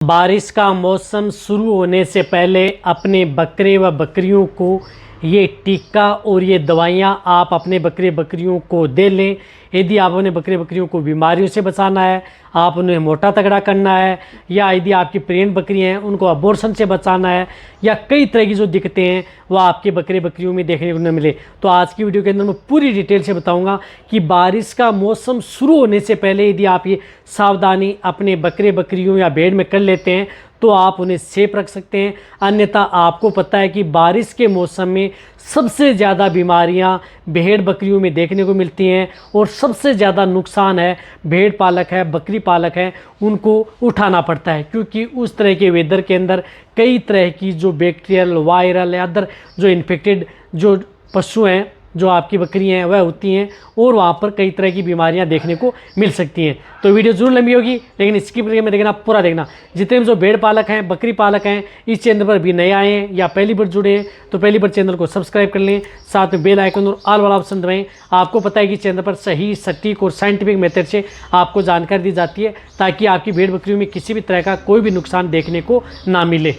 बारिश का मौसम शुरू होने से पहले अपने बकरे व बकरियों को ये टीका और ये दवाइयाँ आप अपने बकरे बकरियों को दे लें। यदि आप अपने बकरे बकरियों को बीमारियों से बचाना है, आप उन्हें मोटा तगड़ा करना है, या यदि आपकी प्रेग्नेंट बकरियां हैं उनको अबॉर्शन से बचाना है, या कई तरह की जो दिक्कतें हैं वह आपके बकरे बकरियों में देखने को न मिले, तो आज की वीडियो के अंदर मैं पूरी डिटेल से बताऊंगा कि बारिश का मौसम शुरू होने से पहले यदि आप ये सावधानी अपने बकरे बकरियों या भेड़ में कर लेते हैं तो आप उन्हें सेफ रख सकते हैं। अन्यथा आपको पता है कि बारिश के मौसम में सबसे ज़्यादा बीमारियां भेड़ बकरियों में देखने को मिलती हैं और सबसे ज़्यादा नुकसान है भेड़ पालक है, बकरी पालक है, उनको उठाना पड़ता है, क्योंकि उस तरह के वेदर के अंदर कई तरह की जो बैक्टीरियल, वायरल या अदर जो इन्फेक्टेड जो पशु हैं, जो आपकी बकरियां हैं वह होती हैं और वहाँ पर कई तरह की बीमारियां देखने को मिल सकती हैं। तो वीडियो जरूर लंबी होगी, लेकिन स्किप करके में देखना, पूरा देखना। जितने भी जो भेड़ पालक हैं, बकरी पालक हैं, इस चैनल पर भी नए आए हैं या पहली बार जुड़े हैं तो पहली बार चैनल को सब्सक्राइब कर लें, साथ में बेल आइकन और ऑल वाला ऑप्शन दबाएं। आपको पता है कि चैनल पर सही, सटीक और साइंटिफिक मेथड से आपको जानकारी दी जाती है ताकि आपकी भेड़ बकरियों में किसी भी तरह का कोई भी नुकसान देखने को ना मिले।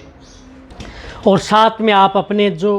और साथ में आप अपने जो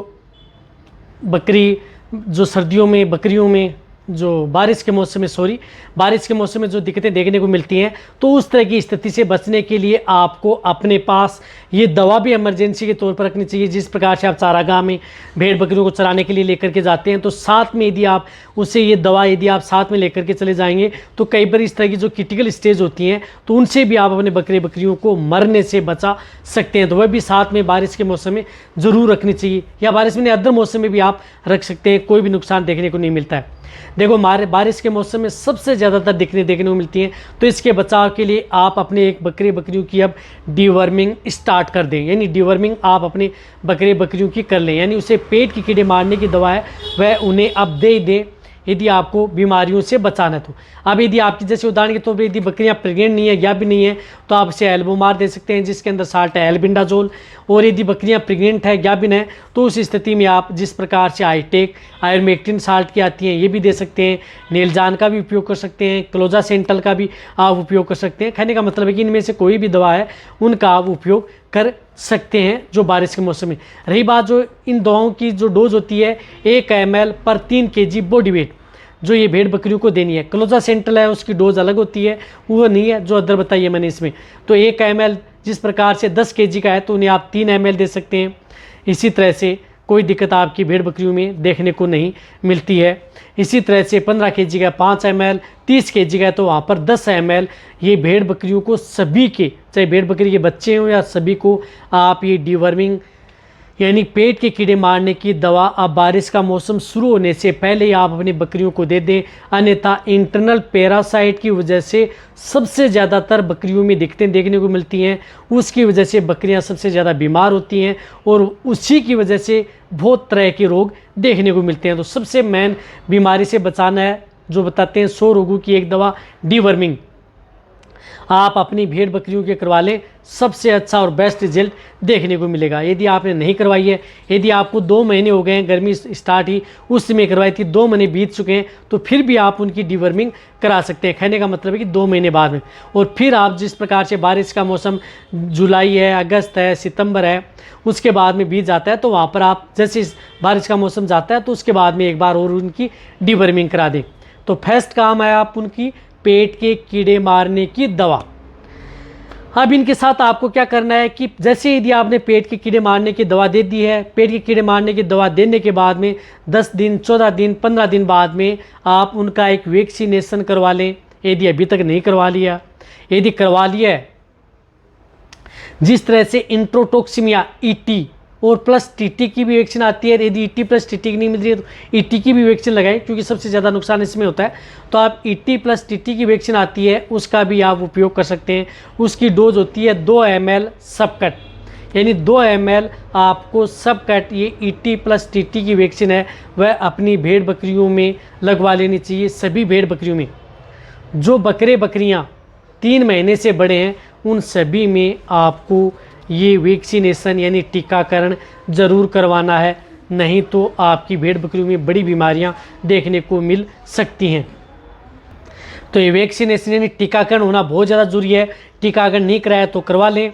बकरी जो सर्दियों में बकरियों में जो बारिश के मौसम में जो दिक्कतें देखने को मिलती हैं, तो उस तरह की स्थिति से बचने के लिए आपको अपने पास ये दवा भी इमरजेंसी के तौर पर रखनी चाहिए। जिस प्रकार से आप चारागाह में भेड़ बकरियों को चराने के लिए लेकर के जाते हैं, तो साथ में यदि आप उसे ये दवा यदि आप साथ में लेकर के चले जाएंगे तो कई बार इस तरह की जो क्रिटिकल स्टेज होती हैं तो उनसे भी आप अपने बकरे बकरियों को मरने से बचा सकते हैं। तो वह भी साथ में बारिश के मौसम में ज़रूर रखनी चाहिए, या बारिश में अदर मौसम में भी आप रख सकते हैं, कोई भी नुकसान देखने को नहीं मिलता है। देखो, बारिश के मौसम में सबसे ज़्यादातर दिक्कतें देखने को मिलती हैं, तो इसके बचाव के लिए आप अपने एक बकरे बकरियों की अब डीवर्मिंग स्टार्ट कर दें। यानी डीवर्मिंग आप अपने बकरे बकरियों की कर लें, यानी उसे पेट के कीड़े मारने की दवा है वह उन्हें अब दे दें यदि आपको बीमारियों से बचाना है। तो अब यदि आपकी जैसे उदाहरण के तौर पर यदि बकरियां प्रेग्नेंट नहीं है या भी नहीं है तो आप इसे एल्बोमार दे सकते हैं, जिसके अंदर साल्ट है एल्बिंडाजोल। और यदि बकरियां प्रेग्नेंट है या भी नहीं तो उस स्थिति में आप जिस प्रकार से आईटेक, आयरमेक्टिन साल्ट की आती हैं ये भी दे सकते हैं, नेलजान का भी उपयोग कर सकते हैं, क्लोजासेंटल का भी आप उपयोग कर सकते हैं। कहने का मतलब है कि इनमें से कोई भी दवा है उनका आप उपयोग कर सकते हैं जो बारिश के मौसम में। रही बात जो इन दवाओं की जो डोज होती है 1 ml पर 3 kg बॉडी वेट जो ये भेड़ बकरियों को देनी है। क्लोजासेंटल है उसकी डोज अलग होती है, वो नहीं है जो अदर बताइए मैंने इसमें। तो 1 ml जिस प्रकार से 10 kg का है तो उन्हें आप 3 ml दे सकते हैं। इसी तरह से कोई दिक्कत आपकी भेड़ बकरियों में देखने को नहीं मिलती है। इसी तरह से 15 kg का 5 ml, 30 kg का है तो वहाँ पर 10 ml ये भेड़ बकरियों को सभी के, चाहे भेड़ बकरी के बच्चे हों या सभी को, आप ये डीवर्मिंग यानी पेट के कीड़े मारने की दवा अब बारिश का मौसम शुरू होने से पहले ही आप अपनी बकरियों को दे दें। अन्यथा इंटरनल पैरासाइट की वजह से सबसे ज़्यादातर बकरियों में दिक्कतें देखने को मिलती हैं, उसकी वजह से बकरियां सबसे ज़्यादा बीमार होती हैं और उसी की वजह से बहुत तरह के रोग देखने को मिलते हैं। तो सबसे मेन बीमारी से बचाना है जो बताते हैं 100 रोगों की एक दवा डीवर्मिंग, आप अपनी भेड़ बकरियों के करवा लें, सबसे अच्छा और बेस्ट रिजल्ट देखने को मिलेगा। यदि आपने नहीं करवाई है, यदि आपको 2 महीने हो गए हैं, गर्मी स्टार्ट ही उस समय करवाई थी, 2 महीने बीत चुके हैं, तो फिर भी आप उनकी डीवर्मिंग करा सकते हैं। कहने का मतलब है कि 2 महीने बाद में। और फिर आप जिस प्रकार से बारिश का मौसम जुलाई है, अगस्त है, सितंबर है, उसके बाद में बीत जाता है, तो वहाँ पर आप जैसे बारिश का मौसम जाता है तो उसके बाद में एक बार और उनकी डीवर्मिंग करा दें। तो फर्स्ट काम है आप उनकी पेट के कीड़े मारने की दवा। अब इनके साथ आपको क्या करना है कि जैसे यदि आपने पेट के कीड़े मारने की दवा दे दी है, पेट के कीड़े मारने की दवा देने के बाद में 10 दिन, 14 दिन, 15 दिन बाद में आप उनका एक वैक्सीनेशन करवा लें यदि अभी तक नहीं करवा लिया। यदि करवा लिया है, जिस तरह से इंट्रोटोक्सिमिया ईटी और प्लस टीटी की भी वैक्सीन आती है, यदि ईटी प्लस टीटी की नहीं मिल रही है तो ईटी की भी वैक्सीन लगाएं, क्योंकि सबसे ज़्यादा नुकसान इसमें होता है। तो आप ईटी प्लस टीटी की वैक्सीन आती है उसका भी आप उपयोग कर सकते हैं। उसकी डोज होती है 2 ml सब कट, यानी 2 ml आपको सब कट ये ईटी प्लस टीटी की वैक्सीन है वह अपनी भेड़ बकरियों में लगवा लेनी चाहिए। सभी भेड़ बकरियों में, जो बकरे बकरियाँ 3 महीने से बड़े हैं उन सभी में आपको ये वैक्सीनेशन यानी टीकाकरण ज़रूर करवाना है, नहीं तो आपकी भेड़ बकरियों में बड़ी बीमारियां देखने को मिल सकती हैं। तो ये वैक्सीनेशन यानी टीकाकरण होना बहुत ज़्यादा ज़रूरी है। टीकाकरण नहीं कराया तो करवा लें।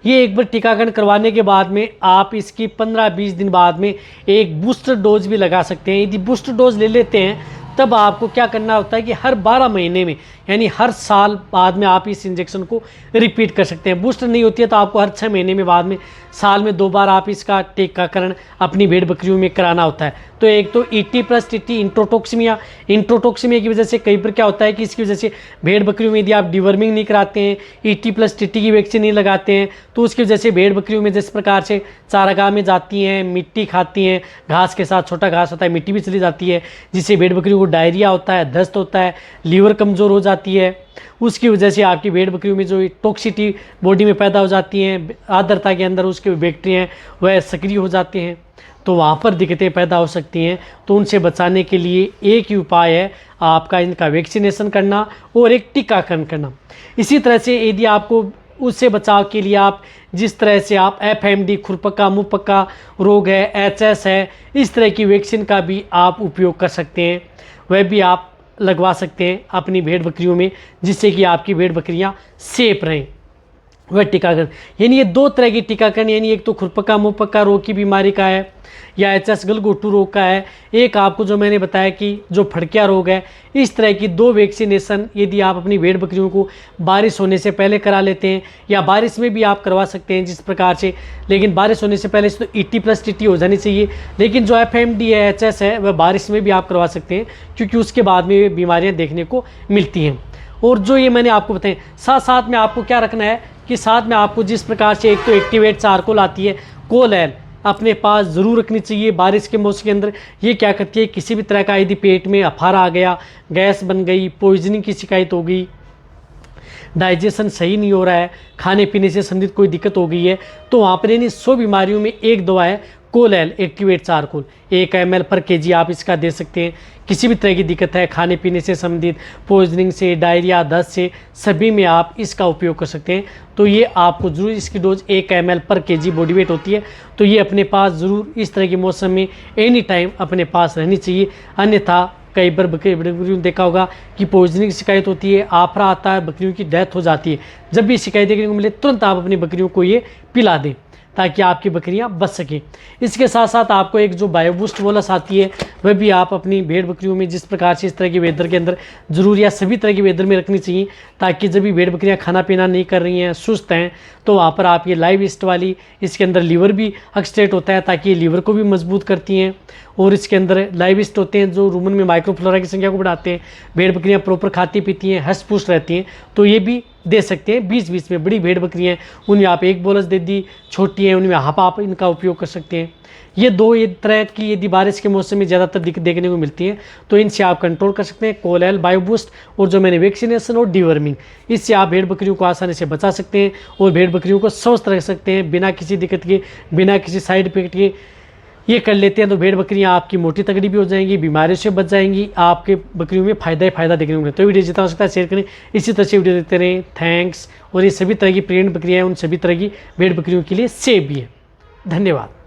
ये एक बार टीकाकरण करवाने के बाद में आप इसकी 15-20 दिन बाद में एक बूस्टर डोज भी लगा सकते हैं। यदि बूस्टर डोज ले लेते हैं तब आपको क्या करना होता है कि हर 12 महीने में यानी हर साल बाद में आप इस इंजेक्शन को रिपीट कर सकते हैं। बूस्टर नहीं होती है तो आपको हर 6 महीने में बाद में साल में 2 बार आप इसका टीकाकरण अपनी भेड़ बकरियों में कराना होता है। तो एक तो ET+TT इंट्रोटॉक्सिमिया की वजह से कई बार क्या होता है कि इसकी वजह से भेड़ बकरियों में यदि आप डिवर्मिंग नहीं कराते हैं, ET+TT की वैक्सीन नहीं लगाते हैं, तो उसकी वजह से भेड़ बकरियों में जिस प्रकार से चारागाह में जाती हैं, मिट्टी खाती हैं, घास के साथ छोटा घास होता है, मिट्टी भी चली जाती है, जिससे भेड़ बकरियों को डायरिया होता है, दस्त होता है, लीवर कमज़ोर हो जाती है। उसकी वजह से आपकी भेड़ बकरियों में जो टॉक्सिटी बॉडी में पैदा हो जाती हैं, आर्द्रता के अंदर उसके बैक्टीरिया हैं वह सक्रिय हो जाते हैं, तो वहाँ पर दिक्कतें पैदा हो सकती हैं। तो उनसे बचाने के लिए एक ही उपाय है आपका इनका वैक्सीनेशन करना और एक टीकाकरण करना। इसी तरह से यदि आपको उससे बचाव के लिए आप जिस तरह से आप FMD खुरपका मुंहपका रोग है, HS है, इस तरह की वैक्सीन का भी आप उपयोग कर सकते हैं, वह भी आप लगवा सकते हैं अपनी भेड़ बकरियों में, जिससे कि आपकी भेड़ बकरियां सेफ रहें। वह टीकाकरण यानी ये 2 तरह की टीकाकरण, यानी एक तो खुरपका मुंहपका रोग की बीमारी का है या HS गलघोटू रोग का है, एक आपको जो मैंने बताया कि जो फड़किया रोग है। इस तरह की 2 वैक्सीनेशन यदि आप अपनी भेड़ बकरियों को बारिश होने से पहले करा लेते हैं या बारिश में भी आप करवा सकते हैं जिस प्रकार से, लेकिन बारिश होने से पहले तो ET+TT हो जानी चाहिए, लेकिन जो FMD है, HS है, वह बारिश में भी आप करवा सकते हैं क्योंकि उसके बाद में बीमारियाँ देखने को मिलती हैं। और जो ये मैंने आपको बताया, साथ साथ में आपको क्या रखना है कि साथ में आपको जिस प्रकार से एक तो एक्टिवेट चारकोल आती है, कोलैल अपने पास ज़रूर रखनी चाहिए बारिश के मौसम के अंदर। ये क्या करती है, किसी भी तरह का यदि पेट में अफारा आ गया, गैस बन गई, पॉइजनिंग की शिकायत हो गई, डाइजेशन सही नहीं हो रहा है, खाने पीने से संबंधित कोई दिक्कत हो गई है, तो वहाँ पर यानी 100 बीमारियों में एक दवा है कोलैल एक्टिवेट चारकोल। 1 ml पर kg आप इसका दे सकते हैं। किसी भी तरह की दिक्कत है खाने पीने से संबंधित, पॉइजनिंग से, डायरिया, दस्त से, सभी में आप इसका उपयोग कर सकते हैं। तो ये आपको ज़रूर इसकी डोज 1 ml पर kg बॉडी वेट होती है, तो ये अपने पास ज़रूर इस तरह के मौसम में एनी टाइम अपने पास रहनी चाहिए। अन्यथा कई बार बकरियों देखा होगा कि पॉइजनिंग की शिकायत होती है, आफरा आता है, बकरियों की डेथ हो जाती है। जब भी शिकायत देखने को मिले तुरंत आप अपनी बकरियों को ये पिला दें ताकि आपकी बकरियां बच सकें। इसके साथ साथ आपको एक जो बायोबूस्ट बोनस आती है वह भी आप अपनी भेड़ बकरियों में जिस प्रकार से इस तरह के वेदर के अंदर ज़रूर या सभी तरह के वेदर में रखनी चाहिए, ताकि जब भी भेड़ बकरियां खाना पीना नहीं कर रही हैं, सुस्त हैं, तो वहाँ पर आप ये लाइव ईस्ट वाली, इसके अंदर लीवर भी एक्सट्रेट होता है ताकि ये लीवर को भी मजबूत करती हैं, और इसके अंदर लाइव ईस्ट होते हैं जो रूमन में माइक्रोफ्लोरा की संख्या को बढ़ाते हैं। भेड़ बकरियां प्रॉपर खाती पीती हैं, हष्ट पुष्ट रहती हैं, तो ये भी दे सकते हैं। 20-20 में बड़ी भेड़ बकरियां हैं उनमें आप 1 बोलस दे दी, छोटी हैं उनमें हाफ आप इनका उपयोग कर सकते हैं। ये 2 तरह की यदि बारिश के मौसम में ज़्यादातर दिक्कत देखने को मिलती है तो इनसे आप कंट्रोल कर सकते हैं, कोलैल, बायोबूस्ट और जो मैंने वैक्सीनेशन और डिवर्मिंग, इससे आप भेड़ बकरियों को आसानी से बचा सकते हैं और भेड़ बकरियों को स्वस्थ रख सकते हैं बिना किसी दिक्कत के, बिना किसी साइड इफेक्ट के। ये कर लेते हैं तो भेड़ बकरियां आपकी मोटी तगड़ी भी हो जाएंगी, बीमारियों से बच जाएंगी, आपके बकरियों में फ़ायदा ही फ़ायदा देखने को मिलेगा। तो वीडियो जितना हो सकता है शेयर करें, इसी तरह से वीडियो देखते रहें। थैंक्स। और ये सभी तरह की प्रेग्नेंट बकरियां हैं, उन सभी तरह की भेड़ बकरियों के लिए सेफ भी है। धन्यवाद।